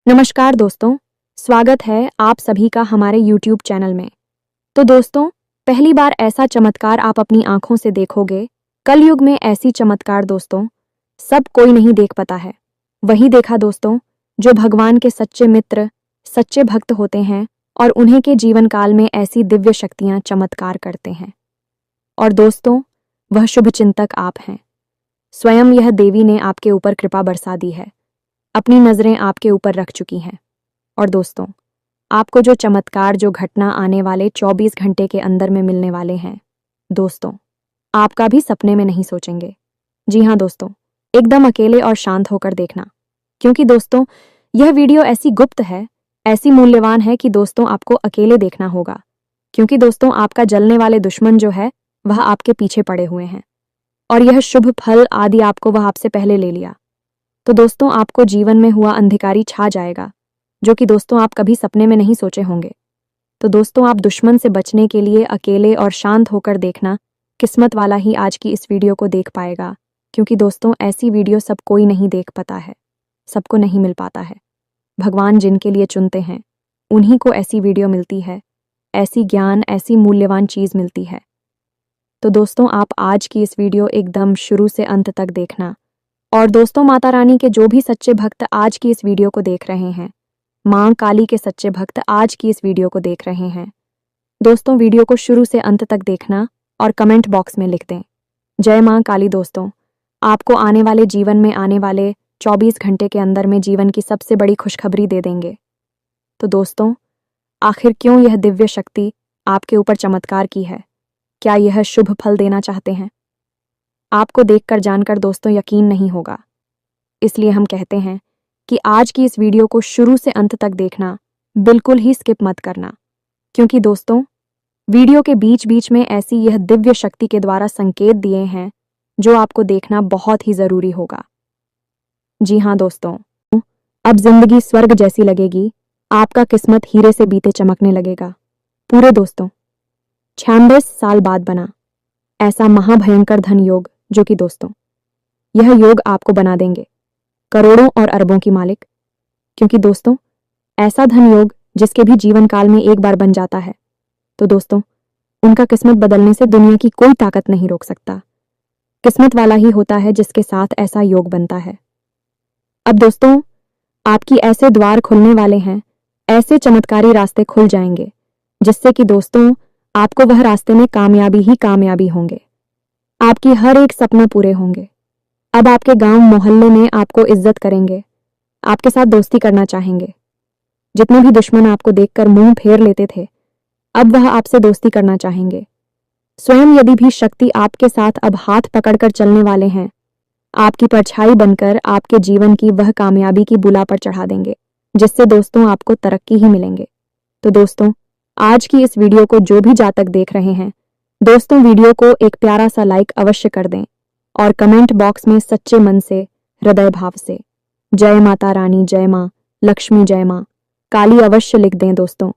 नमस्कार दोस्तों, स्वागत है आप सभी का हमारे YouTube चैनल में। तो दोस्तों, पहली बार ऐसा चमत्कार आप अपनी आंखों से देखोगे। कलयुग में ऐसी चमत्कार दोस्तों सब कोई नहीं देख पाता है। वही देखा दोस्तों जो भगवान के सच्चे मित्र, सच्चे भक्त होते हैं और उन्हीं के जीवन काल में ऐसी दिव्य शक्तियां चमत्कार करते हैं। और दोस्तों, वह शुभ चिंतक आप हैं। स्वयं यह देवी ने आपके ऊपर कृपा बरसा दी है, अपनी नजरें आपके ऊपर रख चुकी हैं। और दोस्तों, आपको जो चमत्कार, जो घटना आने वाले 24 घंटे के अंदर में मिलने वाले हैं दोस्तों, आपका भी सपने में नहीं सोचेंगे। जी हाँ दोस्तों, एकदम अकेले और शांत होकर देखना, क्योंकि दोस्तों यह वीडियो ऐसी गुप्त है, ऐसी मूल्यवान है कि दोस्तों आपको अकेले देखना होगा। क्योंकि दोस्तों आपका जलने वाले दुश्मन जो है वह आपके पीछे पड़े हुए हैं और यह शुभ फल आदि आपको वह आपसे पहले ले लिया। तो दोस्तों आपको जीवन में हुआ अंधकारी छा जाएगा, जो कि दोस्तों आप कभी सपने में नहीं सोचे होंगे। तो दोस्तों आप दुश्मन से बचने के लिए अकेले और शांत होकर देखना। किस्मत वाला ही आज की इस वीडियो को देख पाएगा, क्योंकि दोस्तों ऐसी वीडियो सब कोई नहीं देख पाता है, सबको नहीं मिल पाता है। भगवान जिनके लिए चुनते हैं उन्हीं को ऐसी वीडियो मिलती है, ऐसी ज्ञान, ऐसी मूल्यवान चीज़ मिलती है। तो दोस्तों आप आज की इस वीडियो एकदम शुरू से अंत तक देखना। और दोस्तों माता रानी के जो भी सच्चे भक्त आज की इस वीडियो को देख रहे हैं, मां काली के सच्चे भक्त आज की इस वीडियो को देख रहे हैं, दोस्तों वीडियो को शुरू से अंत तक देखना और कमेंट बॉक्स में लिख दें जय मां काली। दोस्तों आपको आने वाले जीवन में आने वाले 24 घंटे के अंदर में जीवन की सबसे बड़ी खुशखबरी दे देंगे। तो दोस्तों आखिर क्यों यह दिव्य शक्ति आपके ऊपर चमत्कार की है? क्या यह शुभ फल देना चाहते हैं? आपको देखकर जानकर दोस्तों यकीन नहीं होगा, इसलिए हम कहते हैं कि आज की इस वीडियो को शुरू से अंत तक देखना, बिल्कुल ही स्किप मत करना। क्योंकि दोस्तों वीडियो के बीच बीच में ऐसी यह दिव्य शक्ति के द्वारा संकेत दिए हैं जो आपको देखना बहुत ही जरूरी होगा। जी हाँ दोस्तों, अब जिंदगी स्वर्ग जैसी लगेगी, आपका किस्मत हीरे से बीते चमकने लगेगा। पूरे दोस्तों 96 साल बाद बना ऐसा महाभयंकर धन योग, जो कि दोस्तों यह योग आपको बना देंगे करोड़ों और अरबों की मालिक। क्योंकि दोस्तों ऐसा धन योग जिसके भी जीवन काल में एक बार बन जाता है, तो दोस्तों उनका किस्मत बदलने से दुनिया की कोई ताकत नहीं रोक सकता। किस्मत वाला ही होता है जिसके साथ ऐसा योग बनता है। अब दोस्तों आपकी ऐसे द्वार खुलने वाले हैं, ऐसे चमत्कारी रास्ते खुल जाएंगे, जिससे कि दोस्तों आपको वह रास्ते में कामयाबी ही कामयाबी होंगे। आपकी हर एक सपना पूरे होंगे। अब आपके गांव मोहल्ले में आपको इज्जत करेंगे, आपके साथ दोस्ती करना चाहेंगे। जितने भी दुश्मन आपको देखकर मुंह फेर लेते थे, अब वह आपसे दोस्ती करना चाहेंगे। स्वयं यदि भी शक्ति आपके साथ अब हाथ पकड़कर चलने वाले हैं, आपकी परछाई बनकर आपके जीवन की वह कामयाबी की बुला पर चढ़ा देंगे, जिससे दोस्तों आपको तरक्की ही मिलेंगे। तो दोस्तों आज की इस वीडियो को जो भी जातक देख रहे हैं, दोस्तों वीडियो को एक प्यारा सा लाइक अवश्य कर दें और कमेंट बॉक्स में सच्चे मन से, हृदय भाव से जय माता रानी, जय मां लक्ष्मी, जय मां काली अवश्य लिख दें। दोस्तों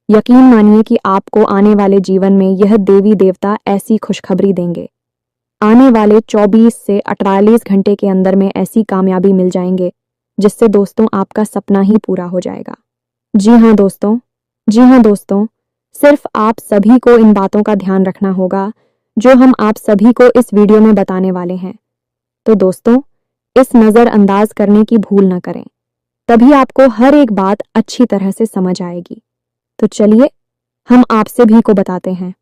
यकीन मानिए कि आपको आने वाले जीवन में यह देवी देवता ऐसी खुशखबरी देंगे। आने वाले 24 से 48 घंटे के अंदर में ऐसी कामयाबी मिल जाएंगे, जिससे दोस्तों आपका सपना ही पूरा हो जाएगा। जी हाँ दोस्तों, सिर्फ आप सभी को इन बातों का ध्यान रखना होगा जो हम आप सभी को इस वीडियो में बताने वाले हैं। तो दोस्तों इस नज़रअंदाज करने की भूल न करें, तभी आपको हर एक बात अच्छी तरह से समझ आएगी। तो चलिए हम आप सभी को बताते हैं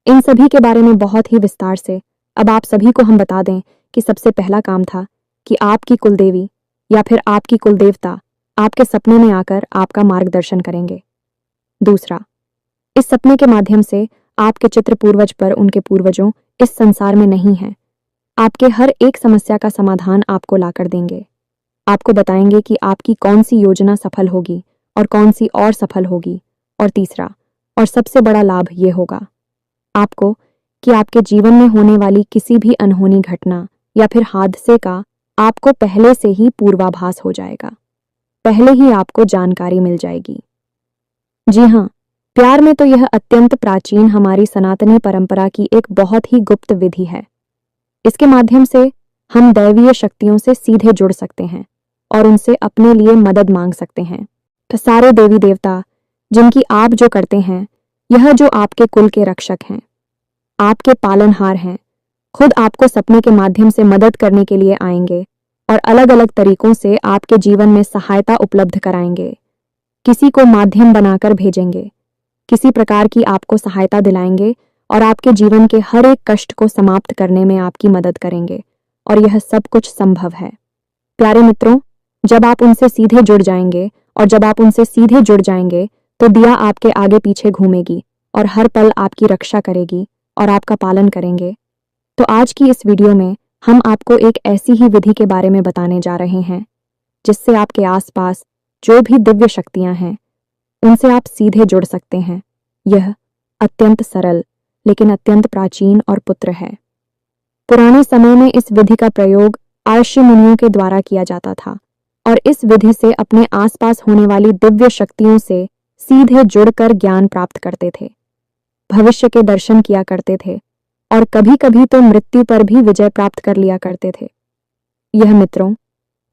इन सभी के बारे में बहुत ही विस्तार से। अब आप सभी को हम बता दें कि सबसे पहला काम था कि आपकी कुलदेवी या फिर आपकी कुलदेवता आपके सपने में आकर आपका मार्गदर्शन करेंगे। दूसरा, इस सपने के माध्यम से आपके चित्र पूर्वज पर उनके पूर्वजों इस संसार में नहीं हैं, आपके हर एक समस्या का समाधान आपको लाकर देंगे। आपको बताएंगे कि आपकी कौन सी योजना सफल होगी और कौन सी और सफल होगी। और तीसरा और सबसे बड़ा लाभ ये होगा आपको कि आपके जीवन में होने वाली किसी भी अनहोनी घटना या फिर हादसे का आपको पहले से ही पूर्वाभास हो जाएगा, पहले ही आपको जानकारी मिल जाएगी। जी हाँ, प्यार में तो यह अत्यंत प्राचीन हमारी सनातनी परंपरा की एक बहुत ही गुप्त विधि है। इसके माध्यम से हम दैवीय शक्तियों से सीधे जुड़ सकते हैं और उनसे अपने लिए मदद मांग सकते हैं। तो सारे देवी देवता जिनकी आप जो करते हैं, यह जो आपके कुल के रक्षक हैं, आपके पालनहार हैं, खुद आपको सपने के माध्यम से मदद करने के लिए आएंगे और अलग अलग तरीकों से आपके जीवन में सहायता उपलब्ध कराएंगे। किसी को माध्यम बनाकर भेजेंगे, किसी प्रकार की आपको सहायता दिलाएंगे और आपके जीवन के हर एक कष्ट को समाप्त करने में आपकी मदद करेंगे, और यह सब कुछ संभव है। प्यारे मित्रों, जब आप उनसे सीधे जुड़ जाएंगे तो दिया आपके आगे पीछे घूमेगी और हर पल आपकी रक्षा करेगी और आपका पालन करेंगे। तो आज की इस वीडियो में हम आपको एक ऐसी ही विधि के बारे में बताने जा रहे हैं जिससे आपके आसपास जो भी दिव्य शक्तियां हैं उनसे आप सीधे जुड़ सकते हैं। यह अत्यंत सरल लेकिन अत्यंत प्राचीन और पुत्र है। पुराने समय में इस विधि का प्रयोग आर्षि मुनियों के द्वारा किया जाता था और इस विधि से अपने आसपास होने वाली दिव्य शक्तियों से सीधे जुड़कर ज्ञान प्राप्त करते थे, भविष्य के दर्शन किया करते थे और कभी कभी तो मृत्यु पर भी विजय प्राप्त कर लिया करते थे।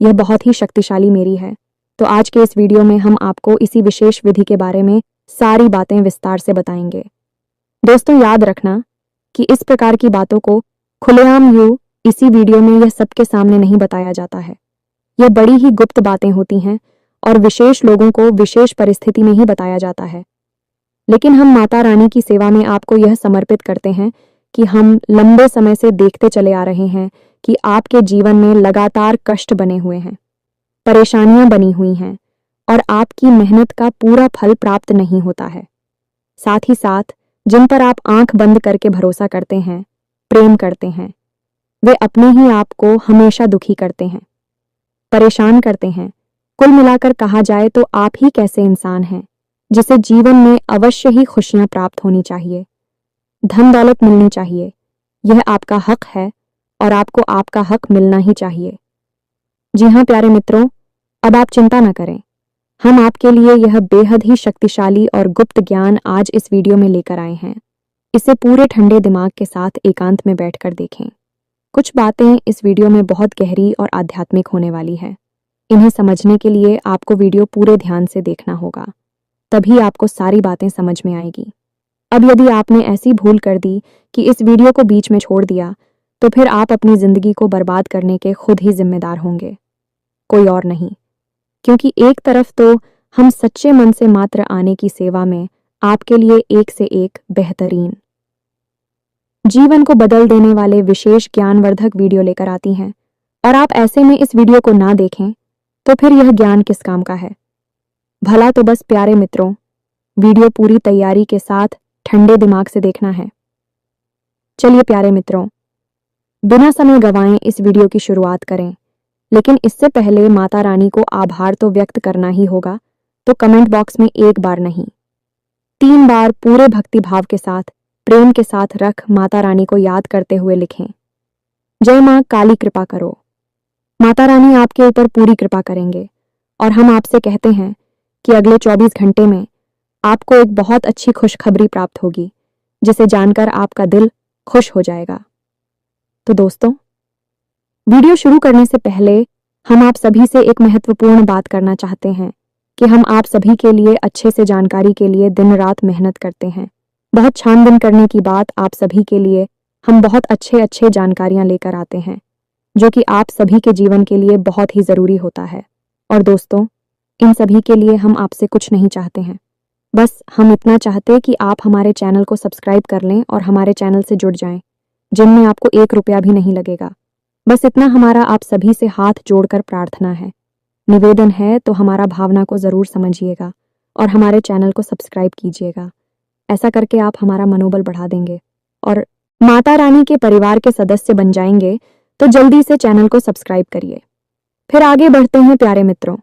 यह बहुत ही शक्तिशाली मेरी है। तो आज के इस वीडियो में हम आपको इसी विशेष विधि के बारे में सारी बातें विस्तार से बताएंगे। दोस्तों, याद रखना कि इस प्रकार की बातों को खुलेआम इसी वीडियो में यह सबके सामने नहीं बताया जाता है। यह बड़ी ही गुप्त बातें होती हैं और विशेष लोगों को विशेष परिस्थिति में ही बताया जाता है। लेकिन हम माता रानी की सेवा में आपको यह समर्पित करते हैं कि हम लंबे समय से देखते चले आ रहे हैं कि आपके जीवन में लगातार कष्ट बने हुए हैं, परेशानियां बनी हुई हैं और आपकी मेहनत का पूरा फल प्राप्त नहीं होता है। साथ ही साथ जिन पर आप आंख बंद करके भरोसा करते हैं, प्रेम करते हैं, वे अपने ही आप को हमेशा दुखी करते हैं, परेशान करते हैं। कुल मिलाकर कहा जाए तो आप ही कैसे इंसान हैं जिसे जीवन में अवश्य ही खुशियां प्राप्त होनी चाहिए, धन दौलत मिलनी चाहिए। यह आपका हक है और आपको आपका हक मिलना ही चाहिए। जी हाँ प्यारे मित्रों, अब आप चिंता न करें। हम आपके लिए यह बेहद ही शक्तिशाली और गुप्त ज्ञान आज इस वीडियो में लेकर आए हैं। इसे पूरे ठंडे दिमाग के साथ एकांत में बैठकर देखें। कुछ बातें इस वीडियो में बहुत गहरी और आध्यात्मिक होने वाली है। इन्हें समझने के लिए आपको वीडियो पूरे ध्यान से देखना होगा, तभी आपको सारी बातें समझ में आएगी। अब यदि आपने ऐसी भूल कर दी कि इस वीडियो को बीच में छोड़ दिया, तो फिर आप अपनी जिंदगी को बर्बाद करने के खुद ही जिम्मेदार होंगे, कोई और नहीं। क्योंकि एक तरफ तो हम सच्चे मन से मात्र आने की सेवा में आपके लिए एक से एक बेहतरीन, जीवन को बदल देने वाले विशेष ज्ञानवर्धक वीडियो लेकर आती हैं, और आप ऐसे में इस वीडियो को ना देखें तो फिर यह ज्ञान किस काम का है। भला तो बस प्यारे मित्रों, वीडियो पूरी तैयारी के साथ ठंडे दिमाग से देखना है। चलिए प्यारे मित्रों, बिना समय गंवाए इस वीडियो की शुरुआत करें। लेकिन इससे पहले माता रानी को आभार तो व्यक्त करना ही होगा, तो कमेंट बॉक्स में एक बार नहीं 3 बार पूरे भक्ति भाव के साथ, प्रेम के साथ रख माता रानी को याद करते हुए लिखें, जय मां काली कृपा करो। माता रानी आपके ऊपर पूरी कृपा करेंगे और हम आपसे कहते हैं कि अगले 24 घंटे में आपको एक बहुत अच्छी खुशखबरी प्राप्त होगी, जिसे जानकर आपका दिल खुश हो जाएगा। तो दोस्तों, वीडियो शुरू करने से पहले हम आप सभी से एक महत्वपूर्ण बात करना चाहते हैं कि हम आप सभी के लिए अच्छे से जानकारी के लिए दिन रात मेहनत करते हैं। बहुत छानबीन करने की बात आप सभी के लिए हम बहुत अच्छे जानकारियां लेकर आते हैं, जो कि आप सभी के जीवन के लिए बहुत ही ज़रूरी होता है। और दोस्तों, इन सभी के लिए हम आपसे कुछ नहीं चाहते हैं, बस हम इतना चाहते कि आप हमारे चैनल को सब्सक्राइब कर लें और हमारे चैनल से जुड़ जाएं, जिनमें आपको 1 रुपया भी नहीं लगेगा। बस इतना हमारा आप सभी से हाथ जोड़कर प्रार्थना है, निवेदन है। तो हमारा भावना को ज़रूर समझिएगा और हमारे चैनल को सब्सक्राइब कीजिएगा। ऐसा करके आप हमारा मनोबल बढ़ा देंगे और माता रानी के परिवार के सदस्य बन जाएंगे। तो जल्दी से चैनल को सब्सक्राइब करिए। फिर आगे बढ़ते हैं प्यारे मित्रों।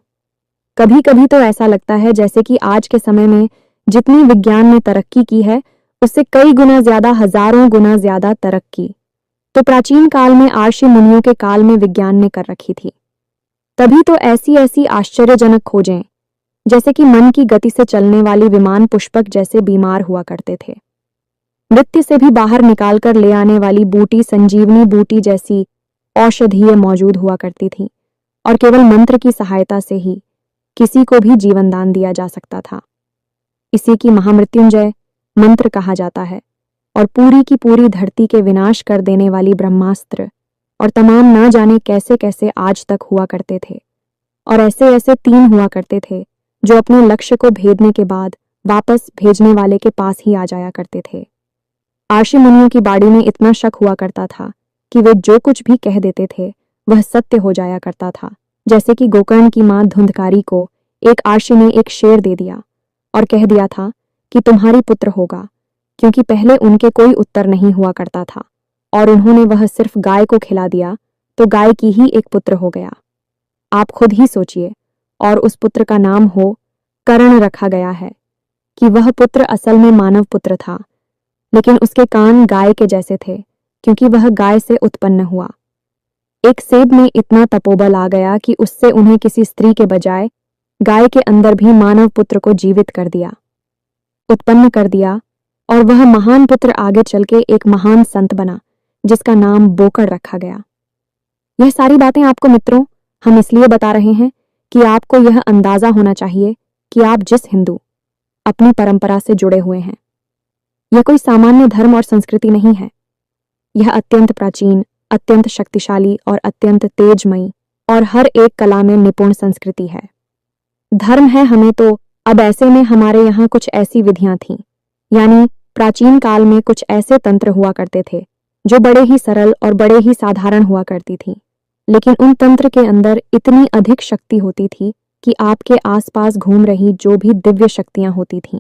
कभी कभी तो ऐसा लगता है जैसे कि आज के समय में जितनी विज्ञान ने तरक्की की है, उससे कई गुना ज्यादा, हजारों गुना ज्यादा तरक्की तो प्राचीन काल में आर्षि मुनियों के काल में विज्ञान ने कर रखी थी। तभी तो ऐसी आश्चर्यजनक खोजें, जैसे कि मन की गति से चलने वाली विमान पुष्पक जैसे बीमार हुआ करते थे, मृत्यु से भी बाहर निकालकर ले आने वाली बूटी संजीवनी बूटी जैसी औषधीय मौजूद हुआ करती थी, और केवल मंत्र की सहायता से ही किसी को भी जीवन दान दिया जा सकता था। इसी की महामृत्युंजय मंत्र कहा जाता है और पूरी की पूरी धरती के विनाश कर देने वाली ब्रह्मास्त्र और तमाम ना जाने कैसे कैसे आज तक हुआ करते थे। और ऐसे ऐसे 3 हुआ करते थे जो अपने लक्ष्य को भेदने के बाद वापस भेजने वाले के पास ही आ जाया करते थे। आर्षि मुनियों की बाड़ी में इतना शक हुआ करता था कि वे जो कुछ भी कह देते थे वह सत्य हो जाया करता था। जैसे कि गोकर्ण की मां धुंधकारी को एक आर्षि ने एक शेर दे दिया और कह दिया था कि तुम्हारी पुत्र होगा, क्योंकि पहले उनके कोई उत्तर नहीं हुआ करता था और उन्होंने वह सिर्फ गाय को खिला दिया तो गाय की ही एक पुत्र हो गया। आप खुद ही सोचिए, और उस पुत्र का नाम हो कर्ण रखा गया है कि वह पुत्र असल में मानव पुत्र था, लेकिन उसके कान गाय के जैसे थे क्योंकि वह गाय से उत्पन्न हुआ। एक सेब में इतना तपोबल आ गया कि उससे उन्हें किसी स्त्री के बजाय गाय के अंदर भी मानव पुत्र को जीवित कर दिया, उत्पन्न कर दिया, और वह महान पुत्र आगे चल के एक महान संत बना जिसका नाम बोकड़ रखा गया। यह सारी बातें आपको मित्रों हम इसलिए बता रहे हैं कि आपको यह अंदाजा होना चाहिए कि आप जिस हिंदू अपनी परंपरा से जुड़े हुए हैं, यह कोई सामान्य धर्म और संस्कृति नहीं है। यह अत्यंत प्राचीन, अत्यंत शक्तिशाली और अत्यंत तेजमयी और हर एक कला में निपुण संस्कृति है। धर्म है हमें तो अब ऐसे में हमारे यहाँ कुछ ऐसी विधियां थीं, यानी प्राचीन काल में कुछ ऐसे तंत्र हुआ करते थे जो बड़े ही सरल और बड़े ही साधारण हुआ करती थीं, लेकिन उन तंत्र के अंदर इतनी अधिक शक्ति होती थी कि आपके आसपास घूम रही जो भी दिव्य शक्तियां होती थीं,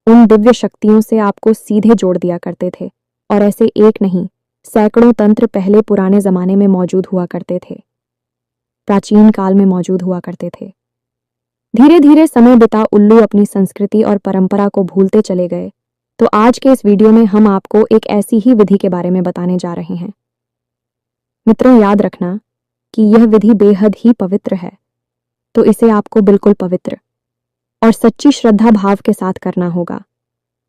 उन दिव्य शक्तियों से आपको सीधे जोड़ दिया करते थे। और ऐसे एक नहीं, सैकड़ों तंत्र पहले पुराने जमाने में मौजूद हुआ करते थे, प्राचीन काल में मौजूद हुआ करते थे। धीरे धीरे समय बिता उल्लू अपनी संस्कृति और परंपरा को भूलते चले गए, तो आज के इस वीडियो में हम आपको एक ऐसी ही विधि के बारे में बताने जा रहे हैं। मित्रों, याद रखना कि यह विधि बेहद ही पवित्र है, तो इसे आपको बिल्कुल पवित्र और सच्ची श्रद्धा भाव के साथ करना होगा,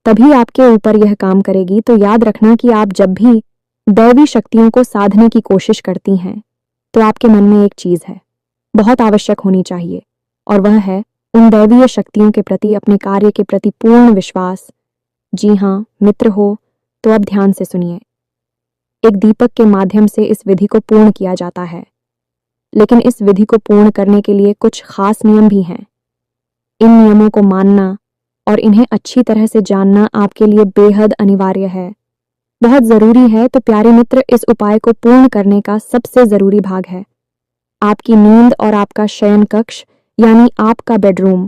तभी आपके ऊपर यह काम करेगी। तो याद रखना कि आप जब भी दैवी शक्तियों को साधने की कोशिश करती हैं तो आपके मन में एक चीज है, बहुत आवश्यक होनी चाहिए, और वह है उन दैवीय शक्तियों के प्रति अपने कार्य के प्रति पूर्ण विश्वास। जी हाँ मित्र हो, तो अब ध्यान से सुनिए। एक दीपक के माध्यम से इस विधि को पूर्ण किया जाता है, लेकिन इस विधि को पूर्ण करने के लिए कुछ खास नियम भी हैं। इन नियमों को मानना और इन्हें अच्छी तरह से जानना आपके लिए बेहद अनिवार्य है, बहुत जरूरी है। तो प्यारे मित्र, इस उपाय को पूर्ण करने का सबसे जरूरी भाग है आपकी नींद और आपका शयन कक्ष, यानी आपका बेडरूम।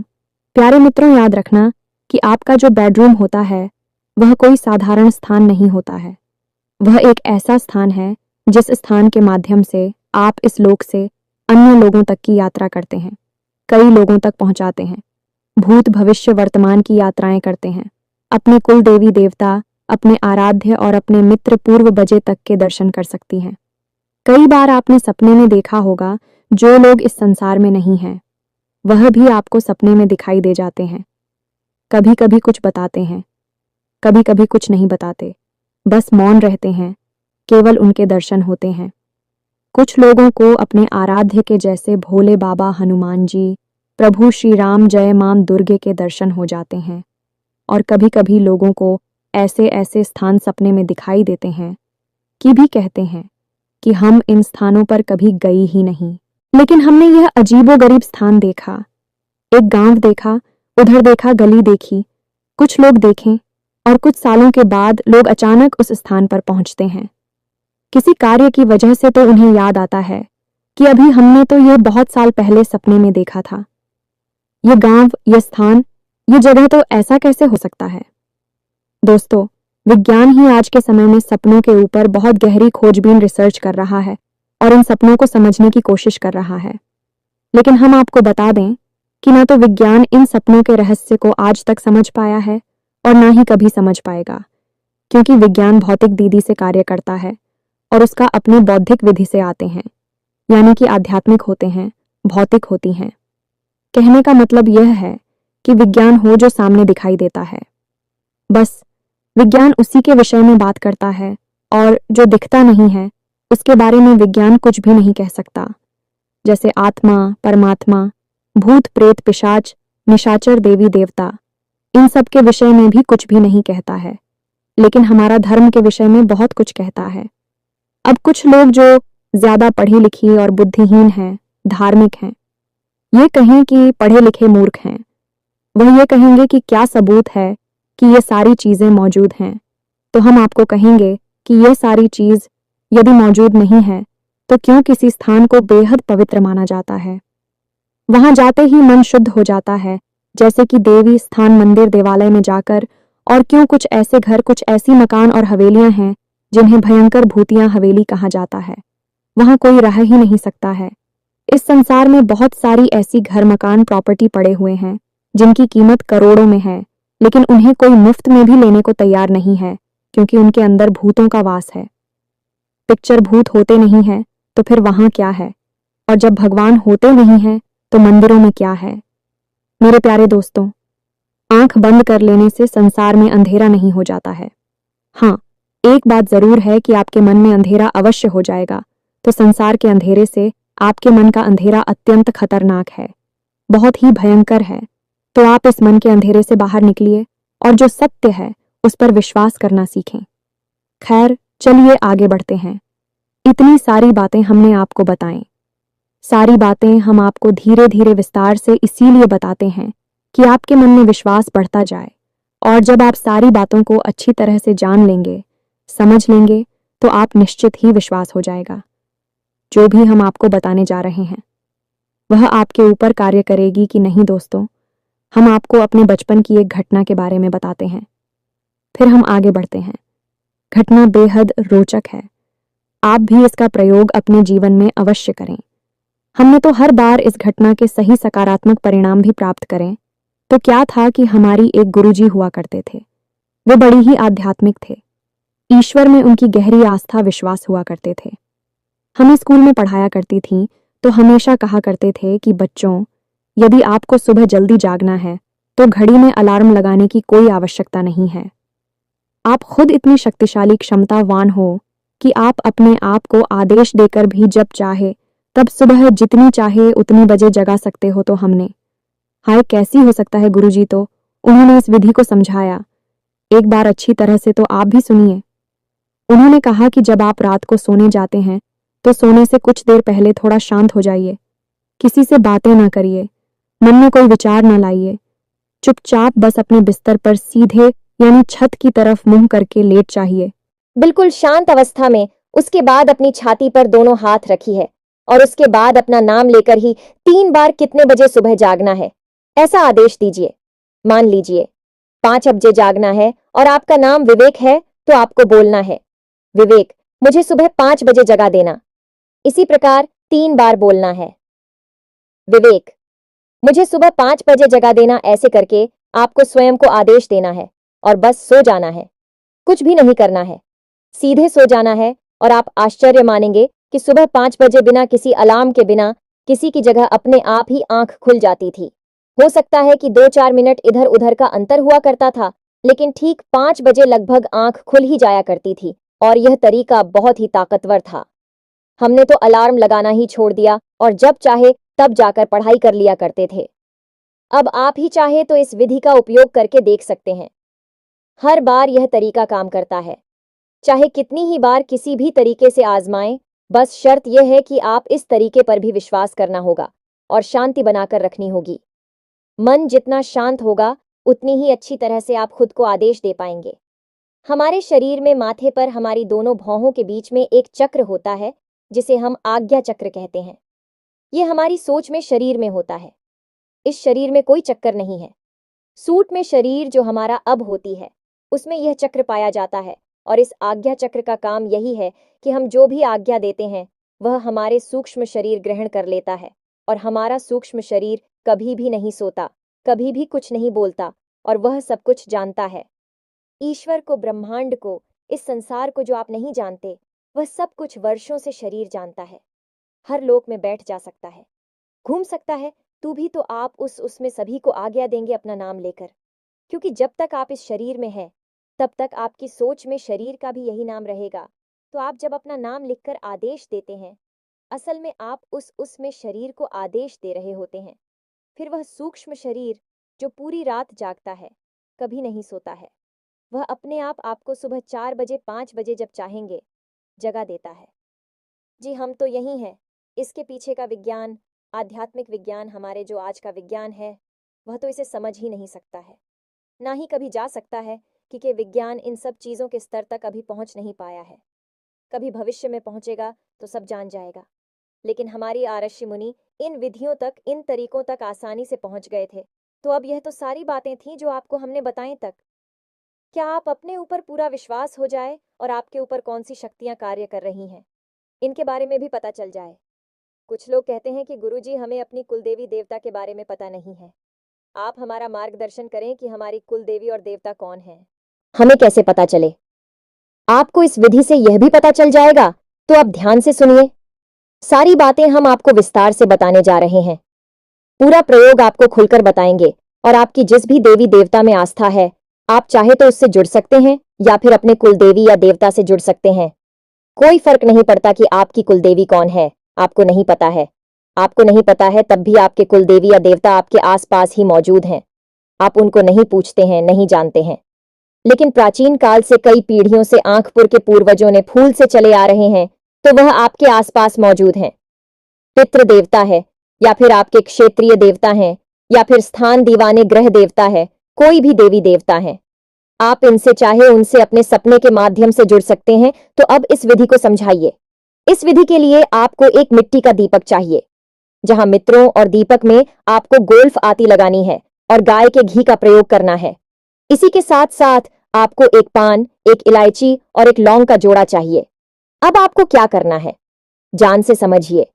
प्यारे मित्रों, याद रखना कि आपका जो बेडरूम होता है वह कोई साधारण स्थान नहीं होता है। वह एक ऐसा स्थान है जिस स्थान के माध्यम से आप इस लोक से अन्य लोगों तक की यात्रा करते हैं, कई लोगों तक पहुंचाते हैं, भूत भविष्य वर्तमान की यात्राएं करते हैं, अपने कुल देवी देवता, अपने आराध्य और अपने मित्र पूर्व बजे तक के दर्शन कर सकती हैं। कई बार आपने सपने में देखा होगा जो लोग इस संसार में नहीं हैं वह भी आपको सपने में दिखाई दे जाते हैं। कभी कभी कुछ बताते हैं, कभी कभी कुछ नहीं बताते, बस मौन रहते हैं, केवल उनके दर्शन होते हैं। कुछ लोगों को अपने आराध्य के जैसे भोले बाबा हनुमान जी, प्रभु श्री राम, जय मां दुर्गे के दर्शन हो जाते हैं, और कभी कभी लोगों को ऐसे ऐसे स्थान सपने में दिखाई देते हैं कि भी कहते हैं कि हम इन स्थानों पर कभी गए ही नहीं, लेकिन हमने यह अजीबोगरीब स्थान देखा, एक गांव देखा, उधर देखा, गली देखी, कुछ लोग देखें, और कुछ सालों के बाद लोग अचानक उस स्थान पर पहुंचते हैं। किसी कार्य की वजह से तो उन्हें याद आता है कि अभी हमने तो यह बहुत साल पहले सपने में देखा था। यह गांव, यह स्थान, यह जगह, तो ऐसा कैसे हो सकता है? दोस्तों, विज्ञान ही आज के समय में सपनों के ऊपर बहुत गहरी खोजबीन रिसर्च कर रहा है और इन सपनों को समझने की कोशिश कर रहा है। लेकिन हम आपको बता दें कि ना तो विज्ञान इन सपनों के रहस्य को आज तक समझ पाया है और ना ही कभी समझ पाएगा, क्योंकि विज्ञान भौतिक दीदी से कार्य करता है और उसका अपने बौद्धिक विधि से आते हैं, यानी कि आध्यात्मिक होते हैं, भौतिक होती हैं। कहने का मतलब यह है कि विज्ञान हो जो सामने दिखाई देता है, बस विज्ञान उसी के विषय में बात करता है, और जो दिखता नहीं है उसके बारे में विज्ञान कुछ भी नहीं कह सकता। जैसे आत्मा, परमात्मा, भूत प्रेत पिशाच, निशाचर देवी देवता, इन सब के विषय में भी कुछ भी नहीं कहता है, लेकिन हमारा धर्म के विषय में बहुत कुछ कहता है। अब कुछ लोग जो ज्यादा पढ़ी लिखी और बुद्धिहीन हैं, धार्मिक हैं, ये कहें कि पढ़े लिखे मूर्ख हैं, वह ये कहेंगे कि क्या सबूत है कि ये सारी चीजें मौजूद हैं। तो हम आपको कहेंगे कि ये सारी चीज यदि मौजूद नहीं है तो क्यों किसी स्थान को बेहद पवित्र माना जाता है। वहां जाते ही मन शुद्ध हो जाता है, जैसे कि देवी स्थान मंदिर देवालय में जाकर। और क्यों कुछ ऐसे घर, कुछ ऐसी मकान और हवेलियां हैं जिन्हें भयंकर भूतिया हवेली कहा जाता है, वहां कोई रह ही नहीं सकता है। इस संसार में बहुत सारी ऐसी घर, मकान, प्रॉपर्टी पड़े हुए हैं जिनकी कीमत करोड़ों में है, लेकिन उन्हें कोई मुफ्त में भी लेने को तैयार नहीं है, क्योंकि उनके अंदर भूतों का वास है। पिक्चर भूत होते नहीं है तो फिर वहां क्या है? और जब भगवान होते नहीं हैं तो मंदिरों में क्या है? मेरे प्यारे दोस्तों, आंख बंद कर लेने से संसार में अंधेरा नहीं हो जाता है। हाँ, एक बात जरूर है कि आपके मन में अंधेरा अवश्य हो जाएगा। तो संसार के अंधेरे से आपके मन का अंधेरा अत्यंत खतरनाक है, बहुत ही भयंकर है। तो आप इस मन के अंधेरे से बाहर निकलिए और जो सत्य है उस पर विश्वास करना सीखें। खैर, चलिए आगे बढ़ते हैं। इतनी सारी बातें हमने आपको बताएं। सारी बातें हम आपको धीरे धीरे विस्तार से इसीलिए बताते हैं कि आपके मन में विश्वास बढ़ता जाए। और जब आप सारी बातों को अच्छी तरह से जान लेंगे, समझ लेंगे, तो आप निश्चित ही विश्वास हो जाएगा। जो भी हम आपको बताने जा रहे हैं वह आपके ऊपर कार्य करेगी कि नहीं दोस्तों, हम आपको अपने बचपन की एक घटना के बारे में बताते हैं, फिर हम आगे बढ़ते हैं। घटना बेहद रोचक है, आप भी इसका प्रयोग अपने जीवन में अवश्य करें। हमने तो हर बार इस घटना के सही सकारात्मक परिणाम भी प्राप्त करें। तो क्या था कि हमारी एक गुरुजी हुआ करते थे। वे बड़ी ही आध्यात्मिक थे, ईश्वर में उनकी गहरी आस्था विश्वास हुआ करते थे। हमें स्कूल में पढ़ाया करती थीं तो हमेशा कहा करते थे कि बच्चों, यदि आपको सुबह जल्दी जागना है तो घड़ी में अलार्म लगाने की कोई आवश्यकता नहीं है। आप खुद इतनी शक्तिशाली क्षमतावान हो कि आप अपने आप को आदेश देकर भी जब चाहे तब सुबह जितनी चाहे उतनी बजे जगा सकते हो। तो हमने, हाय कैसी हो सकता है गुरुजी, तो उन्होंने इस विधि को समझाया। एक बार अच्छी तरह से तो आप भी सुनिए। उन्होंने कहा कि जब आप रात को सोने जाते हैं तो सोने से कुछ देर पहले थोड़ा शांत हो जाइए, किसी से बातें ना करिए, मन में कोई विचार ना लाइए, चुपचाप बस अपने बिस्तर पर सीधे यानी छत की तरफ मुंह करके लेट जाइए, बिल्कुल शांत अवस्था में। उसके बाद अपनी छाती पर दोनों हाथ रखी है और उसके बाद अपना नाम लेकर ही 3 बार कितने बजे सुबह जागना है ऐसा आदेश दीजिए। मान लीजिए 5 बजे जागना है और आपका नाम विवेक है, तो आपको बोलना है, विवेक मुझे सुबह 5 बजे जगा देना। इसी प्रकार 3 बार बोलना है, विवेक मुझे सुबह 5 बजे जगा देना। ऐसे करके आपको स्वयं को आदेश देना है और बस सो जाना है, कुछ भी नहीं करना है, सीधे सो जाना है। और आप आश्चर्य मानेंगे कि सुबह 5 बजे बिना किसी अलार्म के, बिना किसी की जगह अपने आप ही आंख खुल जाती थी। हो सकता है कि 2-4 मिनट इधर उधर का अंतर हुआ करता था, लेकिन ठीक 5 बजे लगभग आंख खुल ही जाया करती थी। और यह तरीका बहुत ही ताकतवर था। हमने तो अलार्म लगाना ही छोड़ दिया और जब चाहे तब जाकर पढ़ाई कर लिया करते थे। अब आप ही चाहे तो इस विधि का उपयोग करके देख सकते हैं। हर बार यह तरीका काम करता है, चाहे कितनी ही बार किसी भी तरीके से आजमाएं। बस शर्त यह है कि आप इस तरीके पर भी विश्वास करना होगा और शांति बनाकर रखनी होगी। मन जितना शांत होगा उतनी ही अच्छी तरह से आप खुद को आदेश दे पाएंगे। हमारे शरीर में माथे पर हमारी दोनों भौहों के बीच में एक चक्र होता है जिसे हम आज्ञा चक्र कहते हैं। यह हमारी सोच में शरीर में होता है। इस शरीर में कोई चक्कर नहीं है। सूट में शरीर जो हमारा अब होती है उसमें यह चक्र पाया जाता है। और इस आज्ञा चक्र का काम यही है कि हम जो भी आज्ञा देते हैं वह हमारे सूक्ष्म शरीर ग्रहण कर लेता है। और हमारा सूक्ष्म शरीर कभी भी नहीं सोता, कभी भी कुछ नहीं बोलता, और वह सब कुछ जानता है। ईश्वर को, ब्रह्मांड को, इस संसार को जो आप नहीं जानते, वह सब कुछ वर्षों से शरीर जानता है। हर लोक में बैठ जा सकता है, घूम सकता है, तू भी तो आप उसमें सभी को आज्ञा देंगे अपना नाम लेकर। क्योंकि जब तक आप इस शरीर में हैं तब तक आपकी सोच में शरीर का भी यही नाम रहेगा। तो आप जब अपना नाम लिखकर आदेश देते हैं असल में आप उसमें शरीर को आदेश दे रहे होते हैं। फिर वह सूक्ष्म शरीर जो पूरी रात जागता है, कभी नहीं सोता है, वह अपने आप आपको सुबह 4 बजे 5 बजे जब चाहेंगे जगा देता है। जी, हम तो यही हैं। इसके पीछे का विज्ञान, आध्यात्मिक विज्ञान, हमारे जो आज का विज्ञान है, वह तो इसे समझ ही नहीं सकता है, ना ही कभी जा सकता है, क्योंकि विज्ञान इन सब चीज़ों के स्तर तक अभी पहुंच नहीं पाया है। कभी भविष्य में पहुंचेगा तो सब जान जाएगा। लेकिन हमारी आरष्य मुनि इन विधियों तक, इन तरीकों तक आसानी से पहुंच गए थे। तो अब यह तो सारी बातें थीं जो आपको हमने बताएं तक। क्या आप अपने ऊपर पूरा विश्वास हो जाए और आपके ऊपर कौन सी शक्तियां कार्य कर रही हैं, इनके बारे में भी पता चल जाए। कुछ लोग कहते हैं कि गुरुजी, हमें अपनी कुलदेवी देवता के बारे में पता नहीं है। आप हमारा मार्गदर्शन करें कि हमारी कुलदेवी और देवता कौन है। हमें कैसे पता चले? आपको इस विधि से यह भी पता चल जाएगा। तो अब ध्यान से सुनिए। सारी बातें हम आपको विस्तार से बताने जा रहे हैं। पूरा प्रयोग आपको खुलकर बताएंगे। और आपकी जिस भी देवी देवता में आस्था है, आप चाहे तो उससे जुड़ सकते हैं या फिर अपने कुलदेवी या देवता से जुड़ सकते हैं। कोई फर्क नहीं पड़ता कि आपकी कुलदेवी कौन है। आपको नहीं पता है, आपको नहीं पता है, तब भी आपके कुलदेवी या देवता आपके आसपास ही मौजूद हैं। आप उनको नहीं पूछते हैं, नहीं जानते हैं। लेकिन प्राचीन काल से कई पीढ़ियों से आंखपुर के पूर्वजों ने फूल से चले आ रहे हैं, तो वह आपके आसपास मौजूद हैं। पितृ देवता है, या फिर आपके क्षेत्रीय देवता हैं, या फिर स्थान दीवाने ग्रह देवता है, कोई भी देवी देवता है। आप इनसे चाहे उनसे अपने सपने के माध्यम से जुड़ सकते हैं। तो अब इस विधि को समझाइए। इस विधि के लिए आपको एक मिट्टी का दीपक चाहिए, जहां मित्रों और दीपक में आपको गोल्फ आती लगानी है और गाय के घी का प्रयोग करना है। इसी के साथ साथ आपको एक पान, एक इलायची और एक लौंग का जोड़ा चाहिए। अब आपको क्या करना है, जान से समझिए।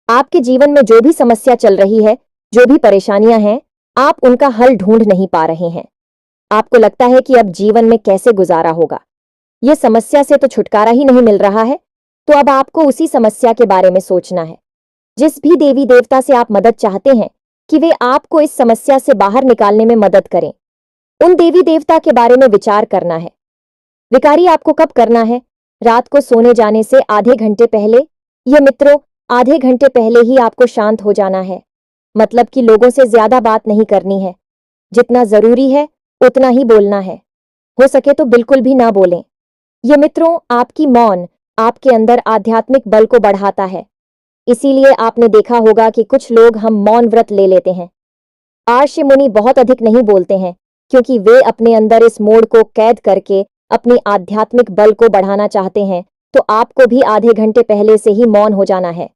आपके जीवन में जो भी समस्या चल रही है, जो भी परेशानियां हैं, आप उनका हल ढूंढ नहीं पा रहे हैं। आपको लगता है कि अब जीवन में कैसे गुजारा होगा, यह समस्या से तो छुटकारा ही नहीं मिल रहा है। तो अब आपको उसी समस्या के बारे में सोचना है। जिस भी देवी देवता से आप मदद चाहते हैं कि वे आपको इस समस्या से बाहर निकालने में मदद करें, उन देवी देवता के बारे में विचार करना है। विकारी आपको कब करना है? रात को सोने जाने से आधे घंटे पहले। ये मित्रों, आधे घंटे पहले ही आपको शांत हो जाना है। मतलब कि लोगों से ज्यादा बात नहीं करनी है। जितना जरूरी है उतना ही बोलना है। हो सके तो बिल्कुल भी ना बोलें। ये मित्रों, आपकी मौन आपके अंदर आध्यात्मिक बल को बढ़ाता है। इसीलिए आपने देखा होगा कि कुछ लोग हम मौन व्रत ले लेते हैं। आर्षि मुनि बहुत अधिक नहीं बोलते हैं, क्योंकि वे अपने अंदर इस मोड़ को कैद करके अपनी आध्यात्मिक बल को बढ़ाना चाहते हैं। तो आपको भी आधे घंटे पहले से ही मौन हो जाना है।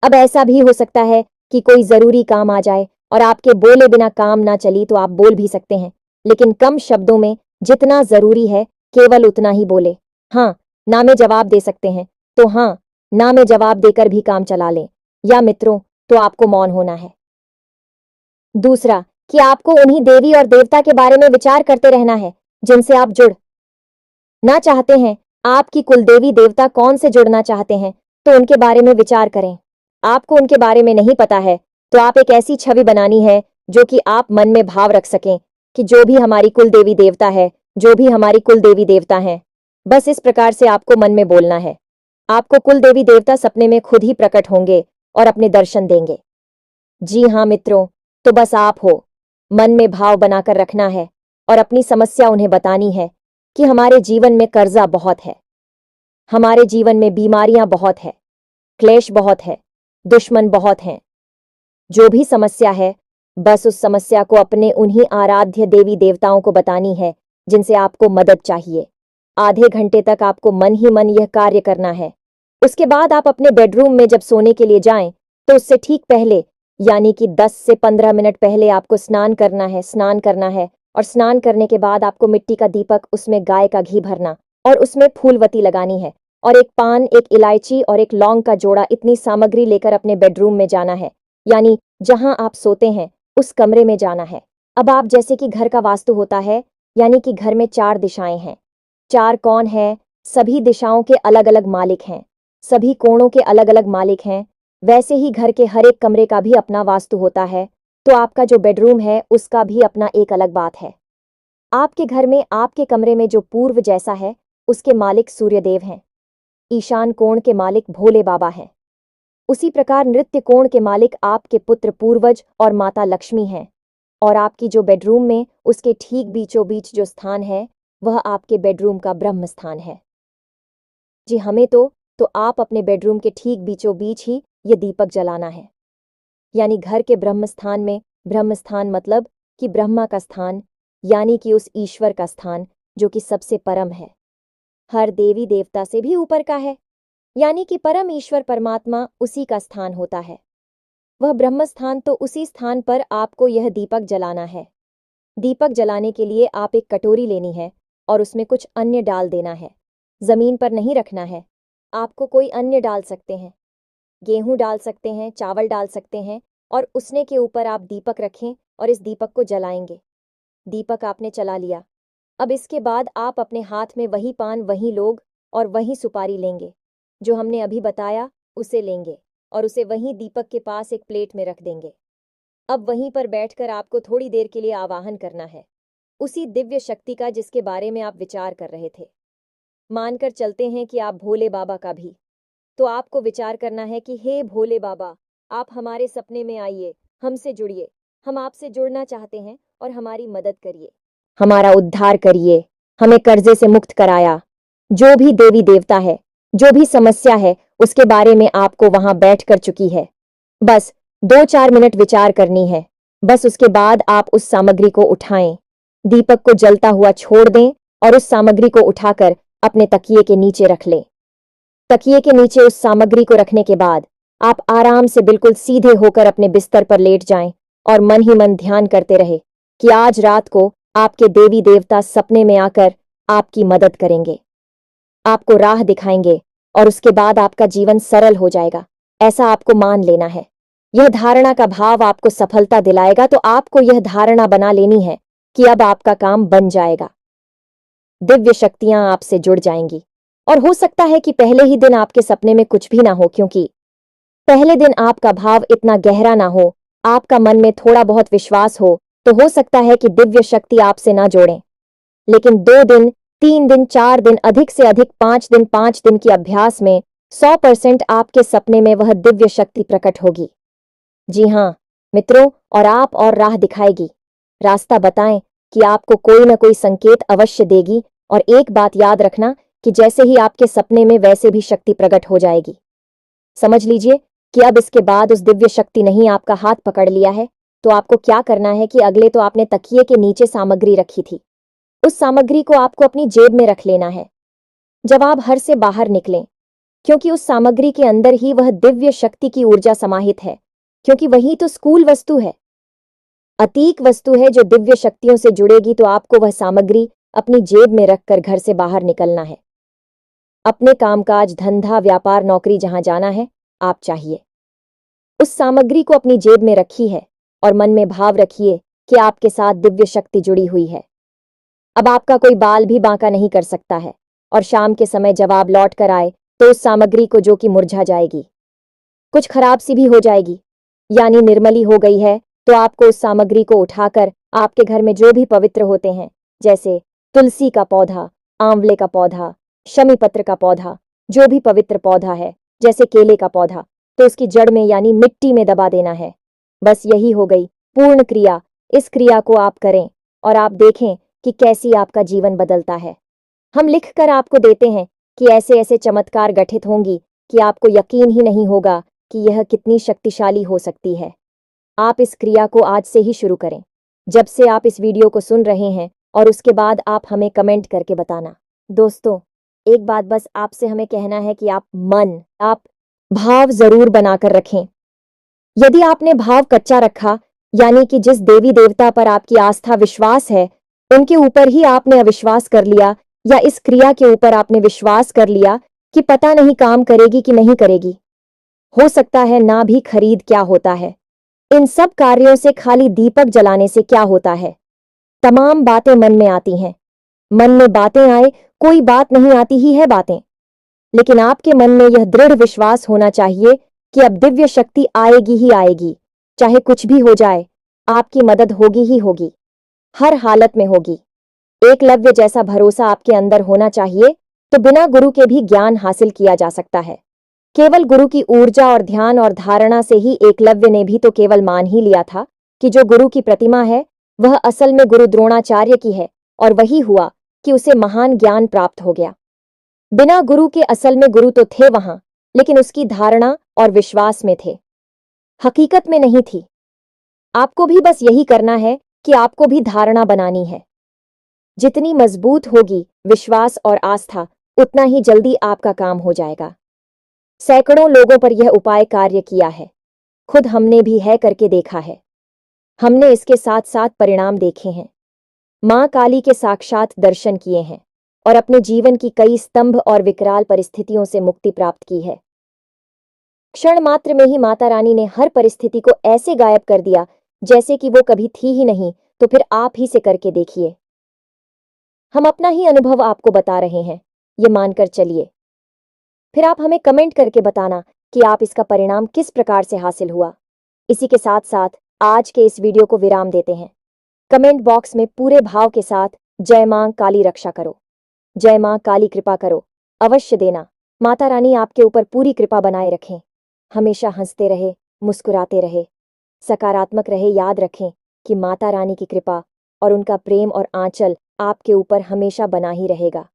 अब ऐसा भी हो सकता है कि कोई जरूरी काम आ जाए और आपके बोले बिना काम ना चली, तो आप बोल भी सकते हैं, लेकिन कम शब्दों में। जितना जरूरी है केवल उतना ही बोले। हाँ, ना में जवाब दे सकते हैं तो हाँ, ना में जवाब देकर भी काम चला लें। या मित्रों, तो आपको मौन होना है। दूसरा, कि आपको उन्हीं देवी और देवता के बारे में विचार करते रहना है जिनसे आप जुड़ ना चाहते हैं। आपकी कुलदेवी देवता कौन से जुड़ना चाहते हैं, तो उनके बारे में विचार करें। आपको उनके बारे में नहीं पता है, तो आप एक ऐसी छवि बनानी है जो कि आप मन में भाव रख सकें कि जो भी हमारी कुलदेवी देवता है, जो भी हमारी कुलदेवी देवता हैं। बस इस प्रकार से आपको मन में बोलना है। आपको कुलदेवी देवता सपने में खुद ही प्रकट होंगे और अपने दर्शन देंगे। जी हाँ मित्रों, तो बस आप हो। मन में भाव बनाकर रखना है और अपनी समस्या उन्हें बतानी है कि हमारे जीवन में कर्जा बहुत है, हमारे जीवन में बीमारियां बहुत है, क्लेश बहुत है, दुश्मन बहुत हैं। जो भी समस्या है, बस उस समस्या को अपने उन्हीं आराध्य देवी देवताओं को बतानी है जिनसे आपको मदद चाहिए। आधे घंटे तक आपको मन ही मन यह कार्य करना है। उसके बाद आप अपने बेडरूम में जब सोने के लिए जाएं, तो उससे ठीक पहले, यानी कि 10 से 15 मिनट पहले आपको स्नान करना है, स्नान करना है। और स्नान करने के बाद आपको मिट्टी का दीपक, उसमें गाय का घी भरना और उसमें फूलवती लगानी है। और एक पान, एक इलायची और एक लौंग का जोड़ा, इतनी सामग्री लेकर अपने बेडरूम में जाना है, यानी जहां आप सोते हैं उस कमरे में जाना है। अब आप जैसे कि घर का वास्तु होता है, यानी कि घर में 4 दिशाएं हैं। 4 कौन है? सभी दिशाओं के अलग अलग मालिक हैं, सभी कोणों के अलग अलग मालिक हैं। वैसे ही घर के हर एक कमरे का भी अपना वास्तु होता है। तो आपका जो बेडरूम है उसका भी अपना एक अलग बात है। आपके घर में, आपके कमरे में जो पूर्व जैसा है, उसके मालिक सूर्यदेव हैं। ईशान कोण के मालिक भोले बाबा हैं। उसी प्रकार नृत्य कोण के मालिक आपके पुत्र पूर्वज और माता लक्ष्मी हैं। और आपकी जो बेडरूम में उसके ठीक बीचों बीच जो स्थान है वह आपके बेडरूम का ब्रह्म स्थान है। जी हमें तो आप अपने बेडरूम के ठीक बीचों बीच ही ये दीपक जलाना है। यानी घर के ब्रह्म स्थान में, ब्रह्म स्थान मतलब कि ब्रह्मा का स्थान, यानी कि उस ईश्वर का स्थान जो कि सबसे परम है, हर देवी देवता से भी ऊपर का है, यानी कि परम ईश्वर परमात्मा उसी का स्थान होता है। वह ब्रह्म स्थान, तो उसी स्थान पर आपको यह दीपक जलाना है। दीपक जलाने के लिए आप एक कटोरी लेनी है और उसमें कुछ अन्य डाल देना है। जमीन पर नहीं रखना है, आपको कोई अन्य डाल सकते हैं, गेहूं डाल सकते हैं, चावल डाल सकते हैं, और उसने के ऊपर आप दीपक रखें और इस दीपक को जलाएंगे। दीपक आपने चला लिया। अब इसके बाद आप अपने हाथ में वही पान, वही लोग और वही सुपारी लेंगे जो हमने अभी बताया, उसे लेंगे और उसे वहीं दीपक के पास एक प्लेट में रख देंगे। अब वहीं पर बैठकर आपको थोड़ी देर के लिए आवाहन करना है उसी दिव्य शक्ति का जिसके बारे में आप विचार कर रहे थे। मानकर चलते हैं कि आप भोले बाबा का भी, तो आपको विचार करना है कि हे भोले बाबा, आप हमारे सपने में आइए, हमसे जुड़िए, हम आपसे जुड़ना चाहते हैं और हमारी मदद करिए, हमारा उद्धार करिए, हमें कर्जे से मुक्त कराया। जो भी देवी देवता है, जो भी समस्या है, उसके बारे में आपको वहां बैठ कर चुकी है। बस 2-4 मिनट विचार करनी है। बस उसके बाद आप उस सामग्री को उठाएं, दीपक को जलता हुआ छोड़ दें और उस सामग्री को उठाकर अपने तकिए के नीचे रख लें। तकिए के नीचे उस सामग्री को रखने के बाद आप आराम से बिल्कुल सीधे होकर अपने बिस्तर पर लेट जाएं और मन ही मन ध्यान करते रहे कि आज रात को आपके देवी देवता सपने में आकर आपकी मदद करेंगे, आपको राह दिखाएंगे और उसके बाद आपका जीवन सरल हो जाएगा। ऐसा आपको मान लेना है। यह धारणा का भाव आपको सफलता दिलाएगा, तो आपको यह धारणा बना लेनी है कि अब आपका काम बन जाएगा। दिव्य शक्तियां आपसे जुड़ जाएंगी और हो सकता है कि पहले ही दिन आपके सपने में कुछ भी ना हो, क्योंकि पहले दिन आपका भाव इतना गहरा ना हो, आपका मन में थोड़ा बहुत विश्वास हो सकता है कि दिव्य शक्ति आपसे ना जोड़े। लेकिन 2 दिन, 3 दिन, 4 दिन, अधिक से अधिक 5 दिन की अभ्यास में 100% आपके सपने में वह दिव्य शक्ति प्रकट होगी। जी हाँ मित्रों, और आप और राह दिखाएगी, रास्ता बताएं कि आपको कोई ना कोई संकेत अवश्य देगी। और एक बात याद रखना कि जैसे ही आपके सपने में वैसे भी शक्ति प्रकट हो जाएगी। समझ लीजिए कि अब इसके बाद उस दिव्य शक्ति ने ही आपका हाथ पकड़ लिया है, तो आपको क्या करना है कि अगले तो आपने तकिए के नीचे सामग्री रखी थी, उस सामग्री को आपको अपनी जेब में रख लेना है जब आप घर से बाहर निकलें, क्योंकि उस सामग्री के अंदर ही वह दिव्य शक्ति की ऊर्जा समाहित है, क्योंकि वही तो स्कूल वस्तु है, अतीक वस्तु है जो दिव्य शक्तियों से जुड़ेगी। तो आपको वह सामग्री अपनी जेब में रखकर घर से बाहर निकलना है। अपने कामकाज, धंधा, व्यापार, नौकरी जहां जाना है, आप चाहिए उस सामग्री को अपनी जेब में रखी है और मन में भाव रखिए कि आपके साथ दिव्य शक्ति जुड़ी हुई है। अब आपका कोई बाल भी बांका नहीं कर सकता है और शाम के समय जब आप लौट कर आए तो उस सामग्री को, जो कि मुरझा जाएगी, कुछ खराब सी भी हो जाएगी, यानी निर्मली हो गई है, तो आपको उस सामग्री को उठाकर आपके घर में जो भी पवित्र होते हैं, जैसे तुलसी का पौधा, आंवले का पौधा, शमी पत्र का पौधा, जो भी पवित्र पौधा है, जैसे केले का पौधा, तो उसकी जड़ में यानी मिट्टी में दबा देना है। बस यही हो गई पूर्ण क्रिया। इस क्रिया को आप करें और आप देखें कि कैसी आपका जीवन बदलता है। हम लिख कर आपको देते हैं कि ऐसे ऐसे चमत्कार घटित होंगी कि आपको यकीन ही नहीं होगा कि यह कितनी शक्तिशाली हो सकती है। आप इस क्रिया को आज से ही शुरू करें, जब से आप इस वीडियो को सुन रहे हैं, और उसके बाद आप हमें कमेंट करके बताना। दोस्तों, एक बात बस आपसे हमें कहना है कि आप भाव जरूर बनाकर रखें। यदि आपने भाव कच्चा रखा, यानी कि जिस देवी देवता पर आपकी आस्था विश्वास है उनके ऊपर ही आपने अविश्वास कर लिया, या इस क्रिया के ऊपर आपने विश्वास कर लिया कि पता नहीं काम करेगी कि नहीं करेगी, हो सकता है ना भी खरीद क्या होता है, इन सब कार्यों से खाली दीपक जलाने से क्या होता है, तमाम बातें मन में आती हैं। मन में बातें आए, कोई बात नहीं आती ही है बातें, लेकिन आपके मन में यह दृढ़ विश्वास होना चाहिए कि अब दिव्य शक्ति आएगी ही आएगी, चाहे कुछ भी हो जाए, आपकी मदद होगी ही होगी, हर हालत में होगी। एकलव्य जैसा भरोसा आपके अंदर होना चाहिए, तो बिना गुरु के भी ज्ञान हासिल किया जा सकता है। केवल गुरु की ऊर्जा और ध्यान और धारणा से ही एकलव्य ने भी तो केवल मान ही लिया था कि जो गुरु की प्रतिमा है वह असल में गुरु द्रोणाचार्य की है, और वही हुआ कि उसे महान ज्ञान प्राप्त हो गया। बिना गुरु के असल में गुरु तो थे वहां, लेकिन उसकी धारणा और विश्वास में थे, हकीकत में नहीं थी। आपको भी बस यही करना है कि आपको भी धारणा बनानी है। जितनी मजबूत होगी विश्वास और आस्था, उतना ही जल्दी आपका काम हो जाएगा। सैकड़ों लोगों पर यह उपाय कार्य किया है, खुद हमने भी है करके देखा है। हमने इसके साथ साथ परिणाम देखे हैं, मां काली के साक्षात दर्शन किए हैं और अपने जीवन की कई स्तंभ और विकराल परिस्थितियों से मुक्ति प्राप्त की है। क्षण मात्र में ही माता रानी ने हर परिस्थिति को ऐसे गायब कर दिया जैसे कि वो कभी थी ही नहीं। तो फिर आप ही से करके देखिए। हम अपना ही अनुभव आपको बता रहे हैं, ये मानकर चलिए। फिर आप हमें कमेंट करके बताना कि आप इसका परिणाम किस प्रकार से हासिल हुआ। इसी के साथ साथ आज के इस वीडियो को विराम देते हैं। कमेंट बॉक्स में पूरे भाव के साथ जय मां काली रक्षा करो, जय मां काली कृपा करो अवश्य देना। माता रानी आपके ऊपर पूरी कृपा बनाए रखें, हमेशा हंसते रहे, मुस्कुराते रहे, सकारात्मक रहे। याद रखें कि माता रानी की कृपा और उनका प्रेम और आंचल आपके ऊपर हमेशा बना ही रहेगा,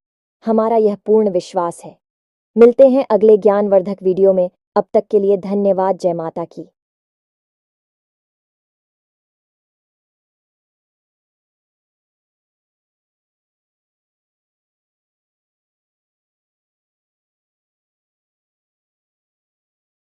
हमारा यह पूर्ण विश्वास है। मिलते हैं अगले ज्ञानवर्धक वीडियो में, अब तक के लिए धन्यवाद। जय माता की।